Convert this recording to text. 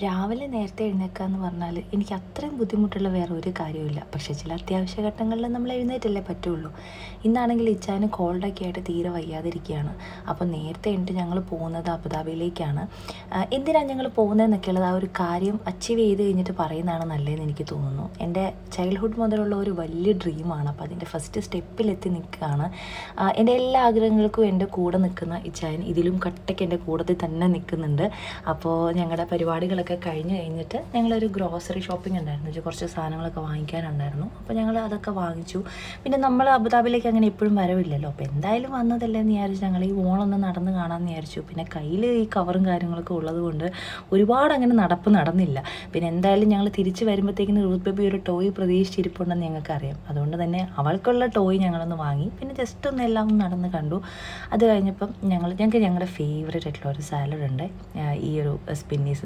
രാവിലെ നേരത്തെ എഴുന്നേൽക്കുക എന്ന് പറഞ്ഞാൽ എനിക്ക് അത്രയും ബുദ്ധിമുട്ടുള്ള വേറെ ഒരു കാര്യമില്ല. പക്ഷേ ചില അത്യാവശ്യ ഘട്ടങ്ങളിൽ നമ്മൾ എഴുന്നേറ്റല്ലേ പറ്റുള്ളൂ. ഇന്നാണെങ്കിൽ ഇച്ചാന് കോൾഡൊക്കെ ആയിട്ട് തീരെ വയ്യാതിരിക്കുകയാണ്. അപ്പോൾ നേരത്തെ എണീറ്റ് ഞങ്ങൾ പോകുന്നത് അബുദാബിയിലേക്കാണ്. എന്തിനാണ് ഞങ്ങൾ പോകുന്നതെന്നൊക്കെയുള്ളത് ആ ഒരു കാര്യം അച്ചീവ് ചെയ്ത് കഴിഞ്ഞിട്ട് പറയുന്നതാണ് നല്ലതെന്ന് എനിക്ക് തോന്നുന്നു. എൻ്റെ ചൈൽഡ്ഹുഡ് മുതലുള്ള ഒരു വലിയ ഡ്രീമാണ്. അപ്പോൾ അതിൻ്റെ ഫസ്റ്റ് സ്റ്റെപ്പിലെത്തി നിൽക്കുകയാണ്. എൻ്റെ എല്ലാ ആഗ്രഹങ്ങൾക്കും എൻ്റെ കൂടെ നിൽക്കുന്ന ഇച്ചായൻ ഇതിലും കട്ടയ്ക്ക് എൻ്റെ കൂടത്തിൽ തന്നെ നിൽക്കുന്നുണ്ട്. അപ്പോൾ ഞങ്ങളുടെ പരിപാടികളൊക്കെ കഴിഞ്ഞിട്ട് ഞങ്ങളൊരു ഗ്രോസറി ഷോപ്പിംഗ് ഉണ്ടായിരുന്നു. കുറച്ച് സാധനങ്ങളൊക്കെ വാങ്ങിക്കാനുണ്ടായിരുന്നു. അപ്പോൾ ഞങ്ങൾ അതൊക്കെ വാങ്ങിച്ചു. പിന്നെ നമ്മൾ അബുദാബിയിലേക്ക് അങ്ങനെ എപ്പോഴും വരവില്ലല്ലോ. അപ്പോൾ എന്തായാലും വന്നതല്ലേ എന്ന് വിചാരിച്ച് ഞങ്ങൾ ഈ ഓണൊന്ന് നടന്ന് കാണാമെന്ന് വിചാരിച്ചു. പിന്നെ കയ്യിൽ ഈ കവറും കാര്യങ്ങളൊക്കെ ഉള്ളത് കൊണ്ട് ഒരുപാട് അങ്ങനെ നടന്നില്ല. പിന്നെ എന്തായാലും ഞങ്ങൾ തിരിച്ച് വരുമ്പോഴത്തേക്കിന് റൂത്ത് ബേബി ഒരു ടോയ് പ്രതീക്ഷിച്ചിരിപ്പുണ്ടെന്ന് ഞങ്ങൾക്കറിയാം. അതുകൊണ്ട് തന്നെ അവൾക്കുള്ള ടോയ് ഞങ്ങളൊന്ന് വാങ്ങി. പിന്നെ ജസ്റ്റ് ഒന്ന് എല്ലാം നടന്ന് കണ്ടു. അത് കഴിഞ്ഞപ്പം ഞങ്ങൾക്ക് ഞങ്ങളുടെ ഫേവറേറ്റ് ആയിട്ടുള്ള ഒരു സാലഡ് ഉണ്ട്, ഈ ഒരു സ്പിന്നീസ്